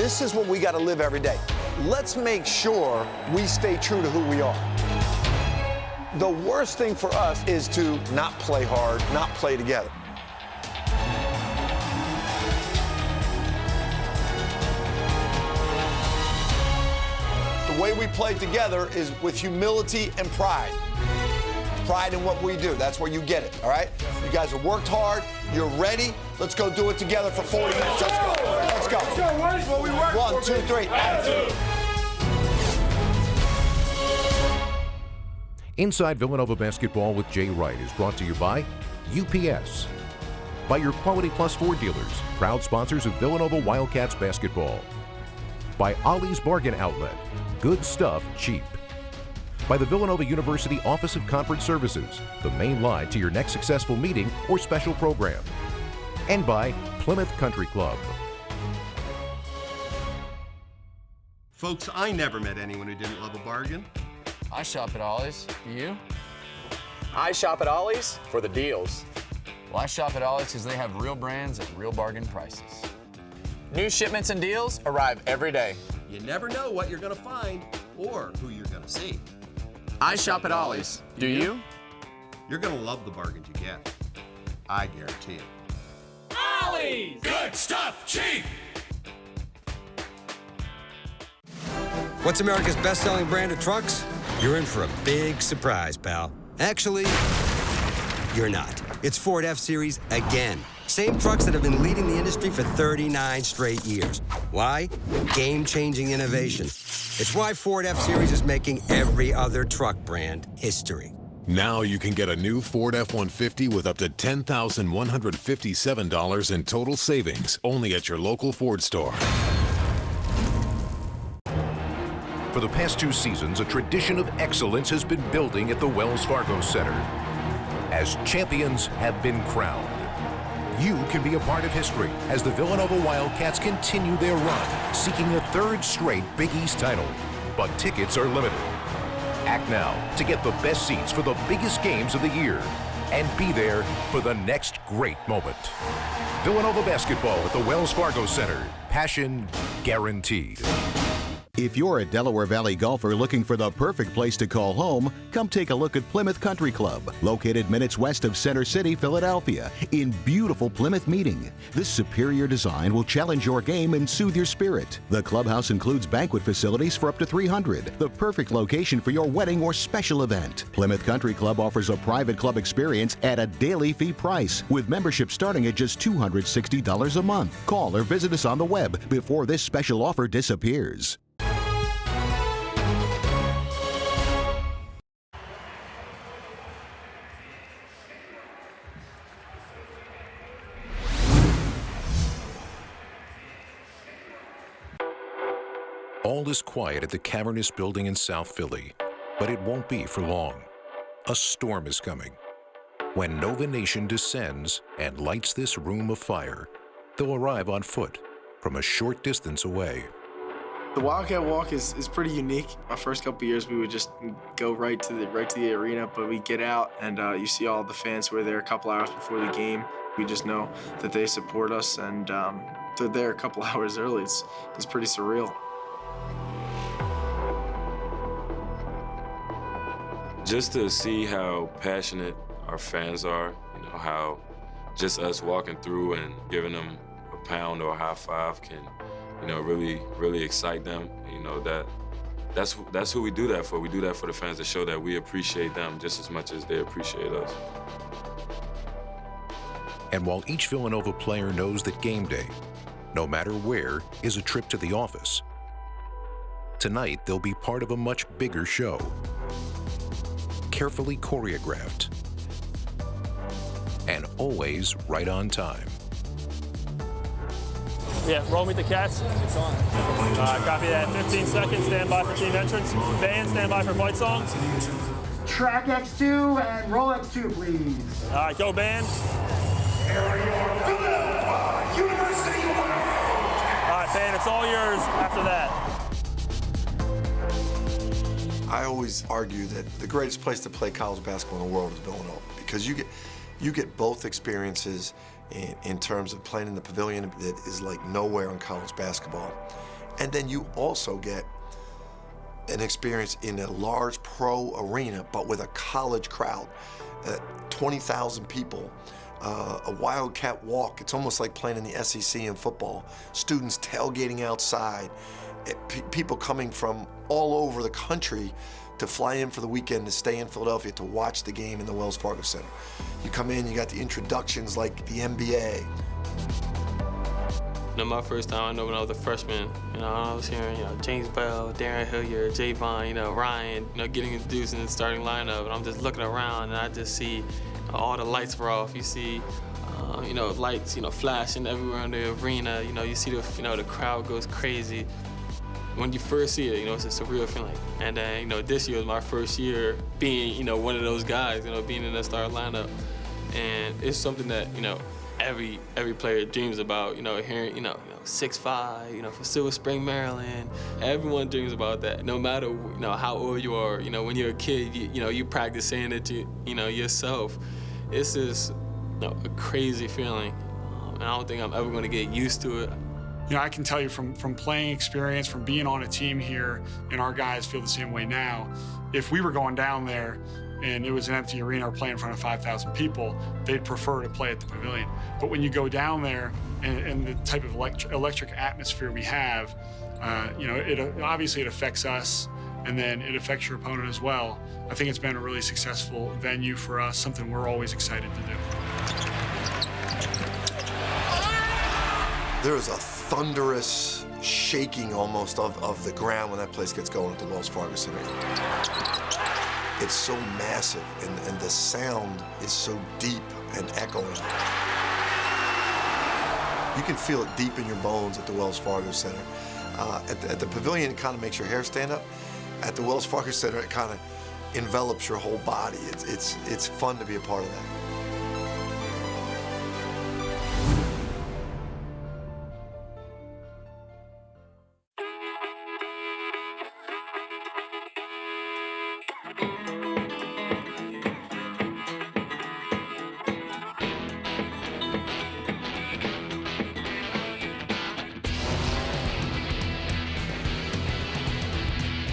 This is what we got to live every day. Let's make sure we stay true to who we are. The worst thing for us is to not play hard, not play together. The way we play together is with humility and pride. Pride in what we do. That's where you get it, all right? You guys have worked hard. You're ready. Let's go do it together for 40 minutes. Let's go. Let's go. Let's go. What is what we work for? 1, 2, 3. Attitude. Inside Villanova Basketball with Jay Wright is brought to you by UPS, by your Quality Plus Ford dealers, proud sponsors of Villanova Wildcats basketball, by Ollie's Bargain Outlet, good stuff cheap, by the Villanova University Office of Conference Services, the main line to your next successful meeting or special program, and by Plymouth Country Club. Folks, I never met anyone who didn't love a bargain. I shop at Ollie's. You? I shop at Ollie's for the deals. Well, I shop at Ollie's because they have real brands at real bargain prices. New shipments and deals arrive every day. You never know what you're going to find or who you're going to see. I shop at Ollie's. Do you? You're going to love the bargains you get. I guarantee it. Ollie's! Good stuff, cheap! What's America's best-selling brand of trucks? You're in for a big surprise, pal. Actually, you're not. It's Ford F-Series again. Same trucks that have been leading the industry for 39 straight years. Why? Game-changing innovation. It's why Ford F-Series is making every other truck brand history. Now you can get a new Ford F-150 with up to $10,157 in total savings, only at your local Ford store. For the past 2 seasons, a tradition of excellence has been building at the Wells Fargo Center. As champions have been crowned, you can be a part of history as the Villanova Wildcats continue their run, seeking a 3rd straight Big East title. But tickets are limited. Act now to get the best seats for the biggest games of the year and be there for the next great moment. Villanova basketball at the Wells Fargo Center. Passion guaranteed. If you're a Delaware Valley golfer looking for the perfect place to call home, come take a look at Plymouth Country Club, located minutes west of Center City, Philadelphia, in beautiful Plymouth Meeting. This superior design will challenge your game and soothe your spirit. The clubhouse includes banquet facilities for up to 300, the perfect location for your wedding or special event. Plymouth Country Club offers a private club experience at a daily fee price, with membership starting at just $260 a month. Call or visit us on the web before this special offer disappears. All is quiet at the cavernous building in South Philly, but it won't be for long. A storm is coming. When Nova Nation descends and lights this room of fire, they'll arrive on foot from a short distance away. The Wildcat Walk is pretty unique. Our first couple of years, we would just go right to the arena, but we get out and you see all the fans who are there a couple hours before the game. We just know that they support us, and they're there a couple hours early. It's pretty surreal. Just to see how passionate our fans are, you know, how just us walking through and giving them a pound or a high five can, you know, really excite them. You know, that's who we do that for. We do that for the fans, to show that we appreciate them just as much as they appreciate us. And while each Villanova player knows that game day, no matter where, is a trip to the office, tonight they'll be part of a much bigger show. Carefully choreographed, and always right on time. Yeah, roll meet the Cats. It's on. Copy that. 15 seconds, stand by for team entrance. Band, stand by for fight song. Track X2 and roll X2, please. All right, go band. Villanova University. All right, band, it's all yours after that. I always argue that the greatest place to play college basketball in the world is Villanova, because you get both experiences in terms of playing in the pavilion that is like nowhere in college basketball. And then you also get an experience in a large pro arena, but with a college crowd, 20,000 people, a Wildcat walk. It's almost like playing in the SEC in football. Students tailgating outside, people coming from all over the country to fly in for the weekend to stay in Philadelphia to watch the game in the Wells Fargo Center. You come in, you got the introductions like the NBA. My first time, I know when I was a freshman, I was hearing, James Bell, Darren Hilliard, Javon, Ryan, getting introduced in the starting lineup, and I'm just looking around and I just see all the lights were off. You see, lights, flashing everywhere in the arena. You see the crowd goes crazy. When you first see it, it's a surreal feeling. And then, this year was my first year being, one of those guys, being in the starting lineup. And it's something that, every player dreams about, hearing, 6'5", from Silver Spring, Maryland. Everyone dreams about that. No matter, how old you are, when you're a kid, you practice saying it to, yourself. It's just, a crazy feeling. And I don't think I'm ever going to get used to it. I can tell you from playing experience, from being on a team here, and our guys feel the same way now. If we were going down there and it was an empty arena or playing in front of 5,000 people, they'd prefer to play at the Pavilion. But when you go down there and the type of electric atmosphere we have, obviously it affects us, and then it affects your opponent as well. I think it's been a really successful venue for us, something we're always excited to do. There is a thunderous shaking almost of the ground when that place gets going at the Wells Fargo Center. It's so massive, and the sound is so deep and echoing. You can feel it deep in your bones at the Wells Fargo Center. At the Pavilion, it kind of makes your hair stand up. At the Wells Fargo Center, it kind of envelops your whole body. It's fun to be a part of that.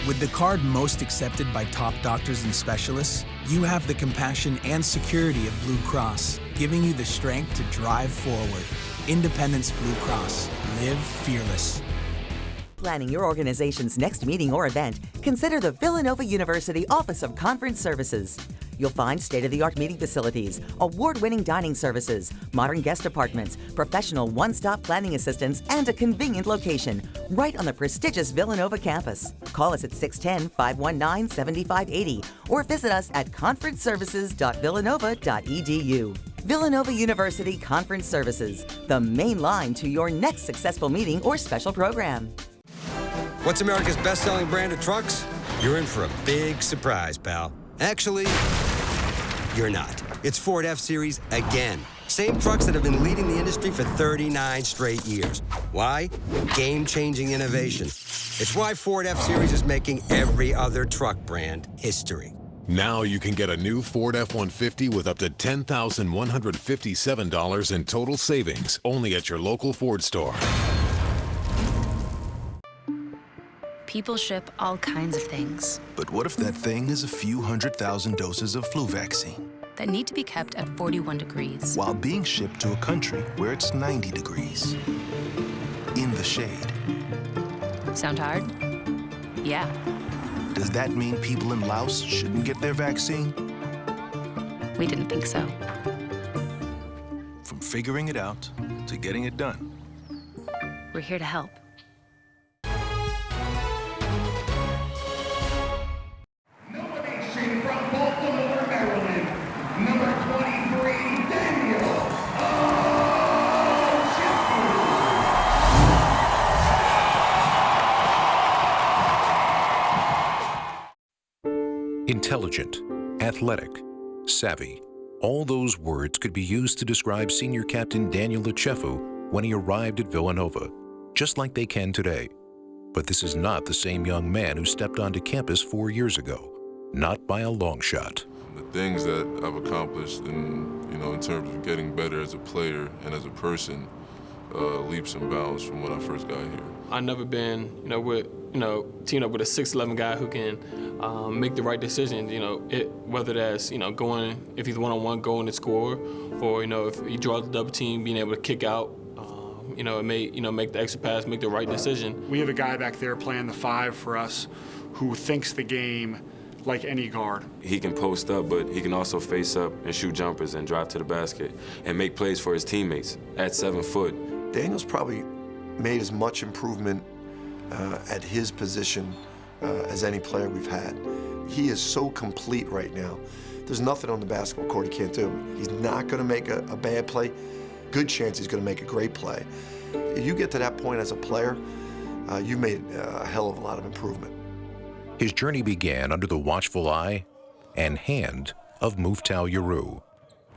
With the card most accepted by top doctors and specialists, you have the compassion and security of Blue Cross, giving you the strength to drive forward. Independence Blue Cross. Live fearless. Planning your organization's next meeting or event, consider the Villanova University Office of Conference Services. You'll find state-of-the-art meeting facilities, award-winning dining services, modern guest apartments, professional one-stop planning assistance, and a convenient location right on the prestigious Villanova campus. Call us at 610-519-7580 or visit us at conferenceservices.villanova.edu. Villanova University Conference Services, the main line to your next successful meeting or special program. What's America's best-selling brand of trucks? You're in for a big surprise, pal. Actually, you're not. It's Ford F-Series again. Same trucks that have been leading the industry for 39 straight years. Why? Game-changing innovation. It's why Ford F-Series is making every other truck brand history. Now you can get a new Ford F-150 with up to $10,157 in total savings, only at your local Ford store. People ship all kinds of things But what if that thing is a few 100,000 doses of flu vaccine that need to be kept at 41 degrees while being shipped to a country where it's 90 degrees in the shade? Sound hard? Yeah. Does that mean people in Laos shouldn't get their vaccine? We didn't think so. From figuring it out to getting it done, We're here to help. Nomination from Baltimore, Maryland, number 23, Daniel Ochefu. Intelligent, athletic, savvy. All those words could be used to describe senior captain Daniel Ochefu when he arrived at Villanova, just like they can today. But this is not the same young man who stepped onto campus 4 years ago. Not by a long shot. The things that I've accomplished in terms of getting better as a player and as a person, leaps and bounds from when I first got here. I've never been, teamed up with a 6'11" guy who can make the right decisions. Whether that's going, if he's one-on-one, going to score, or if he draws the double team, being able to kick out. Make the extra pass, make the right decision. We have a guy back there playing the 5 for us who thinks the game like any guard. He can post up, but he can also face up and shoot jumpers and drive to the basket and make plays for his teammates at 7 foot. Daniel's probably made as much improvement at his position as any player we've had. He is so complete right now. There's nothing on the basketball court he can't do. He's not going to make a bad play. Good chance he's going to make a great play. If you get to that point as a player, you've made a hell of a lot of improvement. His journey began under the watchful eye and hand of Muftau Yaru.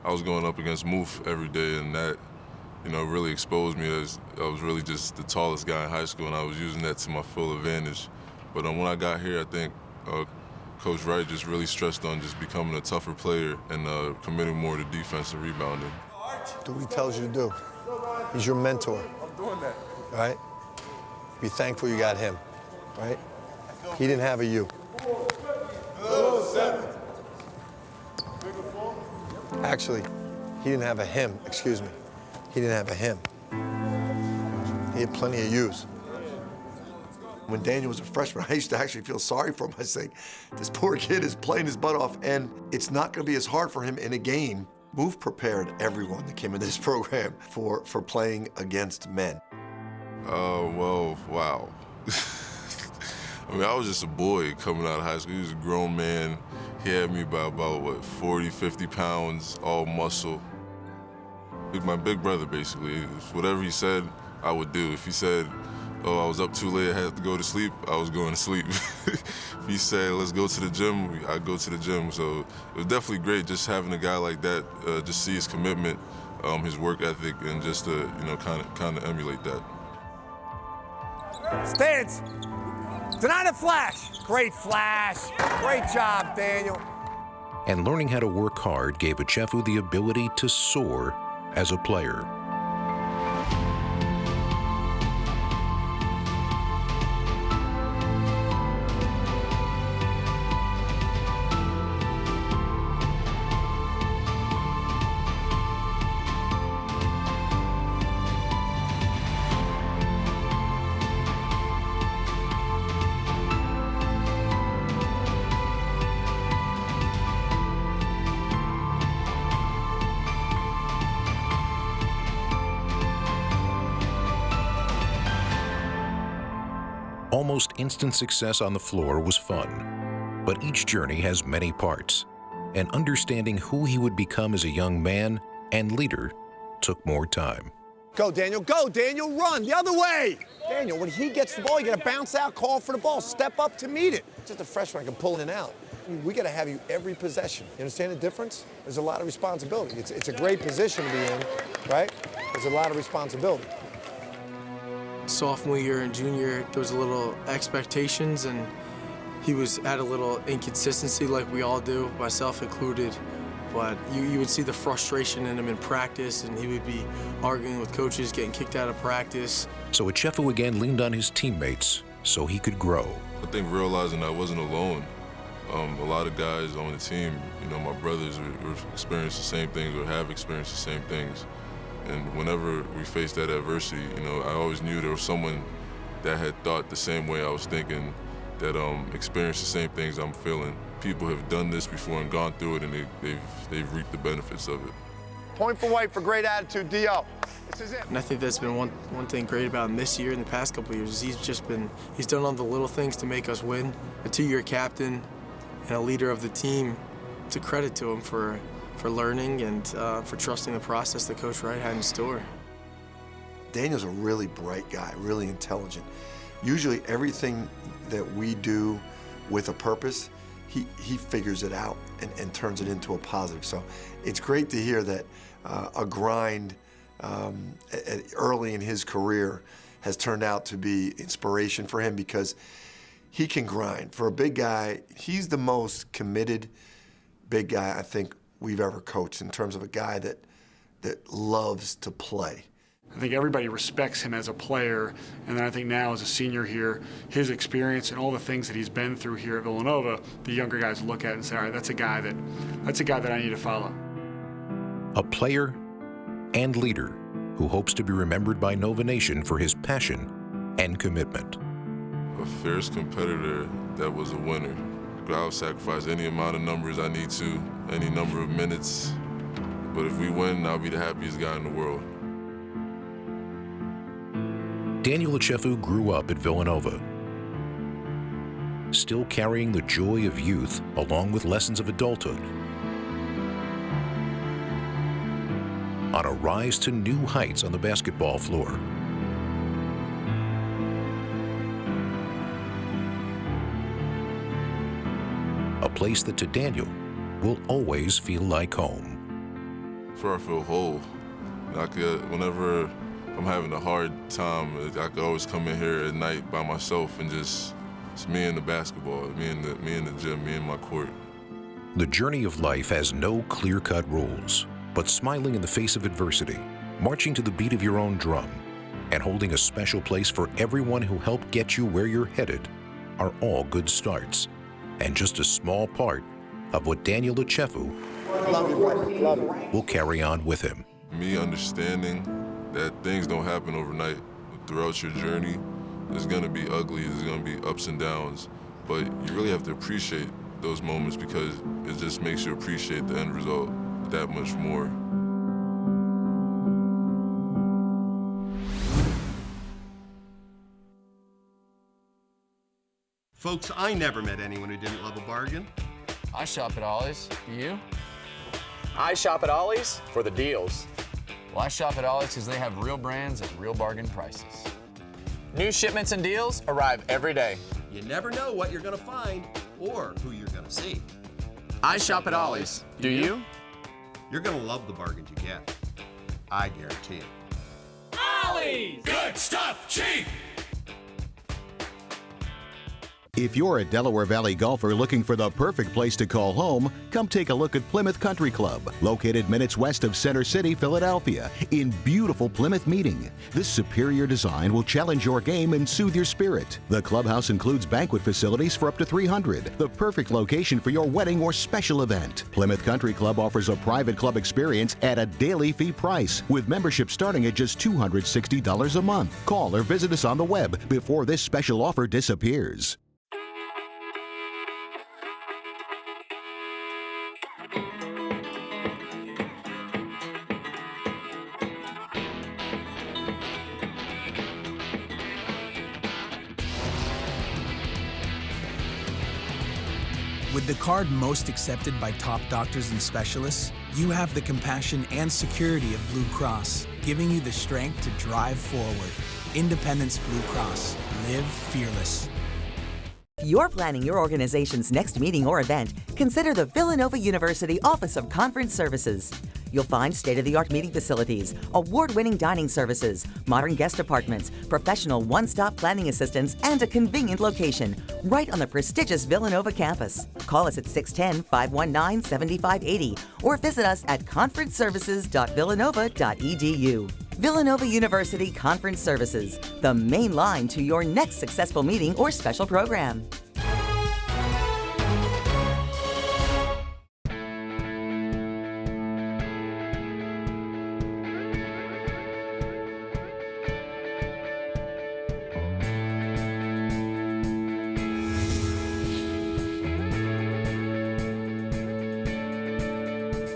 I was going up against Moof every day, and that, really exposed me as I was really just the tallest guy in high school, and I was using that to my full advantage. But when I got here, I think Coach Wright just really stressed on just becoming a tougher player and committing more to defense and rebounding. Do what he tells you to do. He's your mentor. I'm doing that. Right? Be thankful you got him, right? He didn't have a you. Actually, he didn't have a him, excuse me. He didn't have a him. He had plenty of yous. When Daniel was a freshman, I used to actually feel sorry for him. I was saying, this poor kid is playing his butt off, and it's not going to be as hard for him in a game. Move prepared everyone that came into this program for playing against men. Well, wow. I was just a boy coming out of high school. He was a grown man. He had me by about, 40, 50 pounds, all muscle. He was my big brother, basically. Whatever he said, I would do. If he said, I was up too late, I had to go to sleep, I was going to sleep. If he said, let's go to the gym, I'd go to the gym. So it was definitely great just having a guy like that, just see his commitment, his work ethic, and just to, kind of emulate that. Stance. Tonight a flash. Great flash. Great job, Daniel. And learning how to work hard gave Ochefu the ability to soar as a player. Almost instant success on the floor was fun, but each journey has many parts, and understanding who he would become as a young man and leader took more time. Go, Daniel, run the other way. Daniel, when he gets the ball, you got to bounce out, call for the ball, step up to meet it. Just a freshman, I can pull in and out. We got to have you every possession. You understand the difference? There's a lot of responsibility. It's a great position to be in, right? There's a lot of responsibility. Sophomore year and junior year, there was a little expectations, and he had a little inconsistency like we all do, myself included. But you would see the frustration in him in practice, and he would be arguing with coaches, getting kicked out of practice. So Ochefu again leaned on his teammates so he could grow. I think realizing I wasn't alone. A lot of guys on the team, my brothers were experiencing the same things or have experienced the same things. And whenever we faced that adversity, I always knew there was someone that had thought the same way I was thinking, that experienced the same things I'm feeling. People have done this before and gone through it, and they've reaped the benefits of it. Point for White for great attitude, D.O. This is it. And I think that's been one thing great about him this year and the past couple of years. He's done all the little things to make us win. A 2-year captain and a leader of the team. It's a credit to him for learning and for trusting the process that Coach Wright had in store. Daniel's a really bright guy, really intelligent. Usually everything that we do with a purpose, he figures it out and turns it into a positive. So it's great to hear that a grind early in his career has turned out to be inspiration for him, because he can grind. For a big guy, he's the most committed big guy I think we've ever coached, in terms of a guy that loves to play. I think everybody respects him as a player, and then I think now as a senior here, his experience and all the things that he's been through here at Villanova, the younger guys look at and say, all right, that's a guy that I need to follow. A player and leader who hopes to be remembered by Nova Nation for his passion and commitment. A fierce competitor that was a winner. I'll sacrifice any amount of numbers I need to, any number of minutes. But if we win, I'll be the happiest guy in the world. Daniel Ochefu grew up at Villanova, still carrying the joy of youth along with lessons of adulthood, on a rise to new heights on the basketball floor. A place that to Daniel will always feel like home. For I feel whole. Whenever I'm having a hard time, I could always come in here at night by myself and it's me and the basketball, me and the gym, me and my court. The journey of life has no clear-cut rules, but smiling in the face of adversity, marching to the beat of your own drum, and holding a special place for everyone who helped get you where you're headed are all good starts, and just a small part of what Daniel Ochefu will carry on with him. Me understanding that things don't happen overnight. Throughout your journey, there's gonna be ugly, there's gonna be ups and downs, but you really have to appreciate those moments because it just makes you appreciate the end result that much more. Folks, I never met anyone who didn't love a bargain. I shop at Ollie's. You? I shop at Ollie's for the deals. Well, I shop at Ollie's because they have real brands at real bargain prices. New shipments and deals arrive every day. You never know what you're gonna find or who you're gonna see. I shop at Ollie's. Do you? You're gonna love the bargains you get. I guarantee it. Ollie's! Good stuff, cheap! If you're a Delaware Valley golfer looking for the perfect place to call home, come take a look at Plymouth Country Club, located minutes west of Center City, Philadelphia, in beautiful Plymouth Meeting. This superior design will challenge your game and soothe your spirit. The clubhouse includes banquet facilities for up to 300, the perfect location for your wedding or special event. Plymouth Country Club offers a private club experience at a daily fee price, with membership starting at just $260 a month. Call or visit us on the web before this special offer disappears. With the card most accepted by top doctors and specialists, you have the compassion and security of Blue Cross, giving you the strength to drive forward. Independence Blue Cross. Live fearless. If you're planning your organization's next meeting or event, consider the Villanova University Office of Conference Services. You'll find state-of-the-art meeting facilities, award-winning dining services, modern guest apartments, professional one-stop planning assistance, and a convenient location right on the prestigious Villanova campus. Call us at 610-519-7580 or visit us at conferenceservices.villanova.edu. Villanova University Conference Services, the main line to your next successful meeting or special program.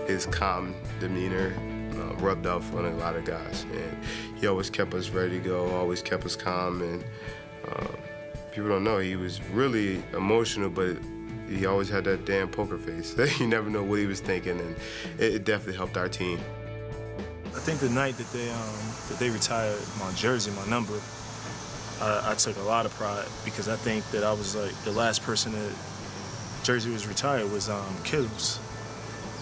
His calm demeanor rubbed off on a lot of guys, and he always kept us ready to go, always kept us calm, and people don't know, he was really emotional, but he always had that damn poker face. You never know what he was thinking, and it definitely helped our team. I think the night that they retired my jersey, my number, I took a lot of pride because I think that I was like the last person that jersey was retired was Kittles.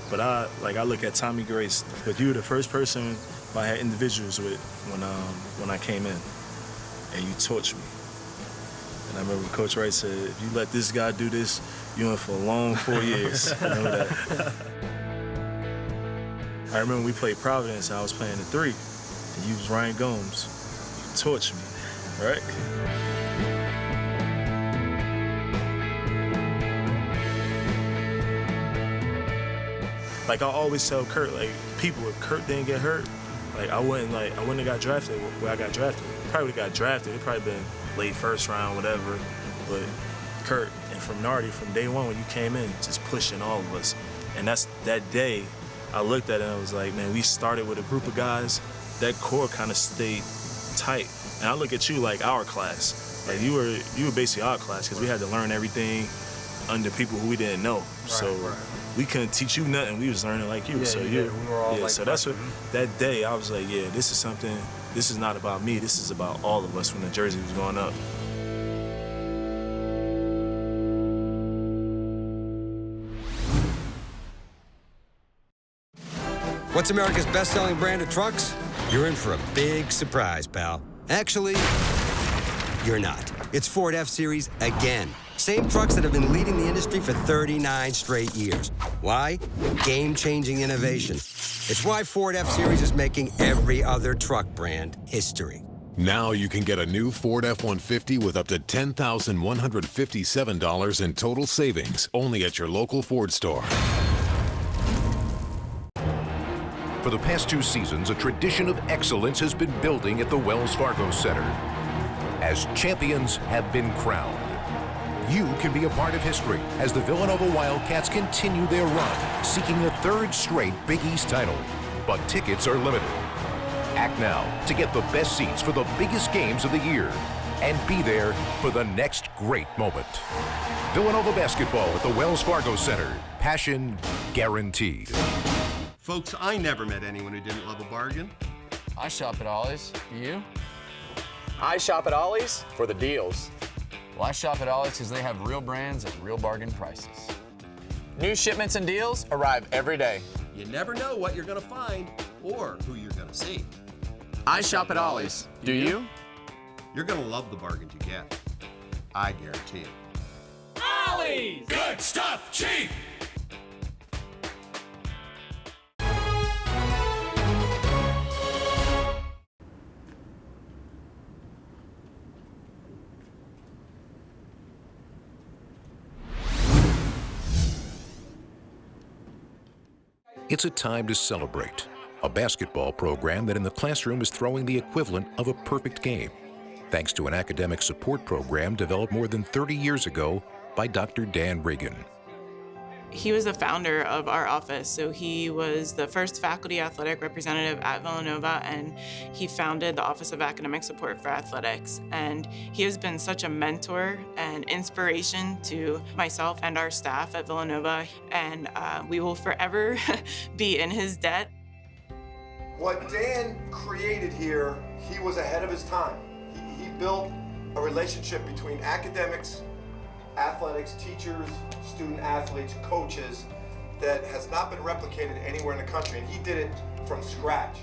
But I look at Tommy Grace, but you were the first person I had individuals with when I came in, and you torched me. And I remember Coach Wright said, if you let this guy do this, you're in for a long 4 years. Remember that? I remember we played Providence, and I was playing the 3. and you was Ryan Gomes. You torched me, right? Like I always tell Kurt, like people, if Kurt didn't get hurt, like I wouldn't have got drafted where I got drafted. Probably would have got drafted. It probably been late first round, whatever. But Kurt and from Nardi, from day one when you came in, just pushing all of us. And that's that day. I looked at it and I was like, man, we started with a group of guys. That core kind of stayed tight. And I look at you like our class. Like you were basically our class because we had to learn everything under people who we didn't know. So we couldn't teach you nothing. We was learning like you. Yeah, so we were all like so that's what that day I was like, yeah, this is something. This is not about me. This is about all of us when the jersey was going up. What's America's best-selling brand of trucks? You're in for a big surprise, pal. Actually, you're not. It's Ford F-Series again. Same trucks that have been leading the industry for 39 straight years. Why? Game-changing innovation. It's why Ford F-Series is making every other truck brand history. Now you can get a new Ford F-150 with up to $10,157 in total savings, only at your local Ford store. For the past 2 seasons, a tradition of excellence has been building at the Wells Fargo Center. As champions have been crowned, you can be a part of history as the Villanova Wildcats continue their run, seeking a 3rd straight Big East title. But tickets are limited. Act now to get the best seats for the biggest games of the year and be there for the next great moment. Villanova basketball at the Wells Fargo Center. Passion guaranteed. Folks, I never met anyone who didn't love a bargain. I shop at Ollie's. Do you? I shop at Ollie's for the deals. Well, I shop at Ollie's because they have real brands at real bargain prices. New shipments and deals arrive every day. You never know what you're going to find or who you're going to see. I shop at Ollie's. Do you? You're going to love the bargains you get. I guarantee it. Ollie's! Good stuff, cheap! It's a time to celebrate. A basketball program that in the classroom is throwing the equivalent of a perfect game, thanks to an academic support program developed more than 30 years ago by Dr. Dan Reagan. He was the founder of our office, so he was the first faculty athletic representative at Villanova, and he founded the Office of Academic Support for Athletics. And he has been such a mentor and inspiration to myself and our staff at Villanova, and we will forever be in his debt. What Dan created here, he was ahead of his time. He built a relationship between academics, athletics, teachers, student athletes, coaches that has not been replicated anywhere in the country, and he did it from scratch.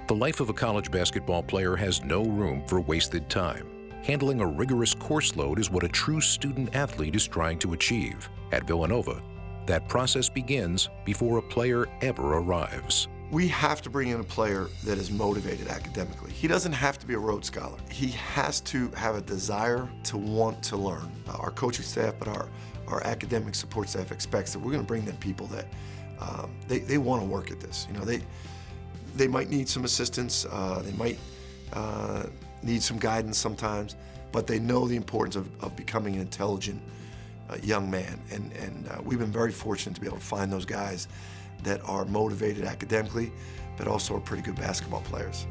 The life of a college basketball player has no room for wasted time. Handling a rigorous course load is what a true student athlete is trying to achieve. At Villanova, that process begins before a player ever arrives. We have to bring in a player that is motivated academically. He doesn't have to be a Rhodes Scholar. He has to have a desire to want to learn. Our coaching staff, but our academic support staff expects that we're going to bring them people that they want to work at this. You know, they might need some assistance, they might need some guidance sometimes, but they know the importance of becoming an intelligent young man. And we've been very fortunate to be able to find those guys that are motivated academically, but also are pretty good basketball players.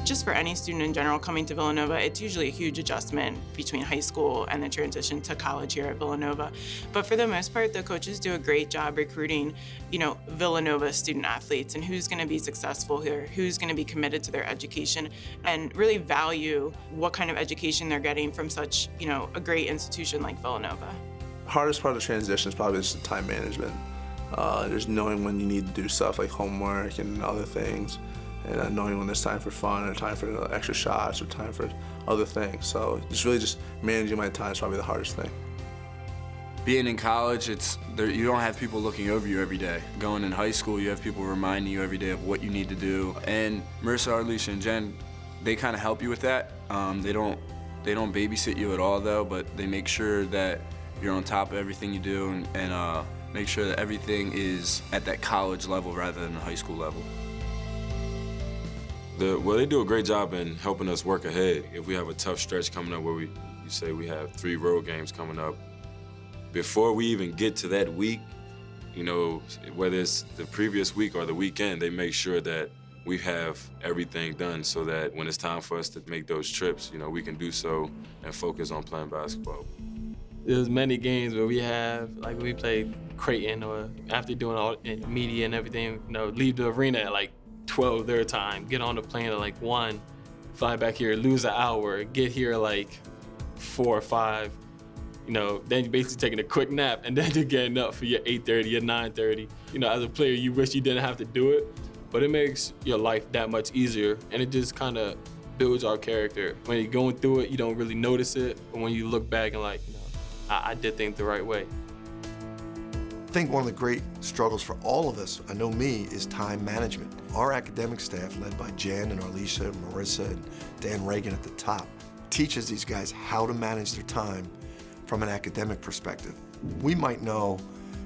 Just for any student in general coming to Villanova, it's usually a huge adjustment between high school and the transition to college here at Villanova. But for the most part, the coaches do a great job recruiting, Villanova student athletes and who's gonna be successful here, who's gonna be committed to their education, and really value what kind of education they're getting from such, a great institution like Villanova. The hardest part of the transition is probably just the time management. Just knowing when you need to do stuff like homework and other things, and knowing when there's time for fun or time for extra shots or time for other things. So just managing my time is probably the hardest thing. Being in college, you don't have people looking over you every day. Going in high school, you have people reminding you every day of what you need to do. And Marissa, Arlisha, and Jen, they kind of help you with that. They don't babysit you at all, though, but they make sure that you're on top of everything you do and make sure that everything is at that college level rather than the high school level. Well, they do a great job in helping us work ahead. If we have a tough stretch coming up where you say we have 3 road games coming up, before we even get to that week, you know, whether it's the previous week or the weekend, they make sure that we have everything done so that when it's time for us to make those trips, you know, we can do so and focus on playing basketball. There's many games where we have, like we played Creighton, or after doing all in media and everything, you know, leave the arena at like 12 their time, get on the plane at like 1, fly back here, lose an hour, get here like 4 or 5. You know, then you're basically taking a quick nap, and then you're getting up for your 8:30 or 9:30. You know, as a player, you wish you didn't have to do it, but it makes your life that much easier, and it just kind of builds our character. When you're going through it, you don't really notice it, but when you look back and like, you know, I did things the right way. I think one of the great struggles for all of us, I know me, is time management. Our academic staff, led by Jan and Arlisha and Marissa and Dan Reagan at the top, teaches these guys how to manage their time from an academic perspective. We might know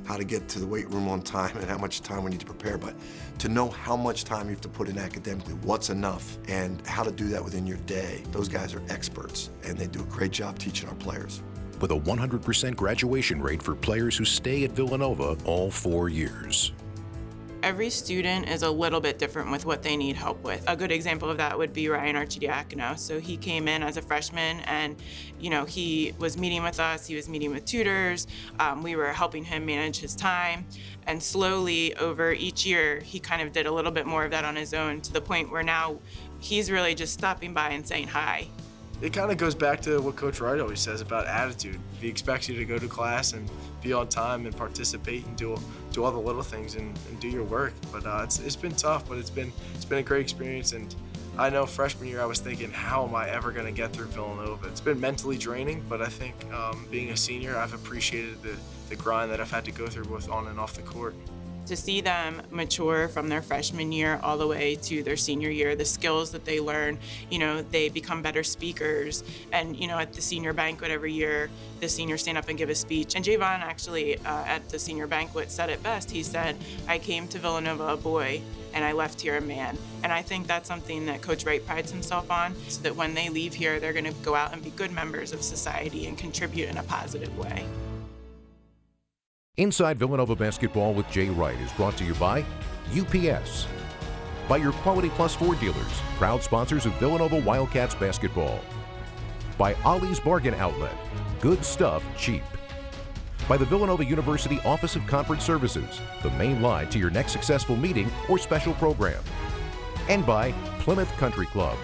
how to get to the weight room on time and how much time we need to prepare, but to know how much time you have to put in academically, what's enough, and how to do that within your day, those guys are experts, and they do a great job teaching our players. With a 100% graduation rate for players who stay at Villanova all 4 years. Every student is a little bit different with what they need help with. A good example of that would be Ryan Archidiakono. So he came in as a freshman and, you know, he was meeting with us, he was meeting with tutors, we were helping him manage his time. And slowly over each year, he kind of did a little bit more of that on his own, to the point where now he's really just stopping by and saying hi. It kind of goes back to what Coach Wright always says about attitude. He expects you to go to class and be on time and participate and do all the little things and do your work. But it's been tough, but it's been a great experience. And I know freshman year I was thinking, how am I ever going to get through Villanova? It's been mentally draining, but I think being a senior, I've appreciated the grind that I've had to go through both on and off the court. To see them mature from their freshman year all the way to their senior year, the skills that they learn, you know, they become better speakers. And, you know, at the senior banquet every year, the seniors stand up and give a speech. And Javon actually, at the senior banquet, said it best. He said, "I came to Villanova a boy, and I left here a man." And I think that's something that Coach Wright prides himself on, so that when they leave here, they're going to go out and be good members of society and contribute in a positive way. Inside Villanova Basketball with Jay Wright is brought to you by UPS, by your Quality Plus Ford dealers, proud sponsors of Villanova Wildcats basketball, by Ollie's Bargain Outlet, good stuff cheap, by the Villanova University Office of Conference Services, the main line to your next successful meeting or special program, and by Plymouth Country Club.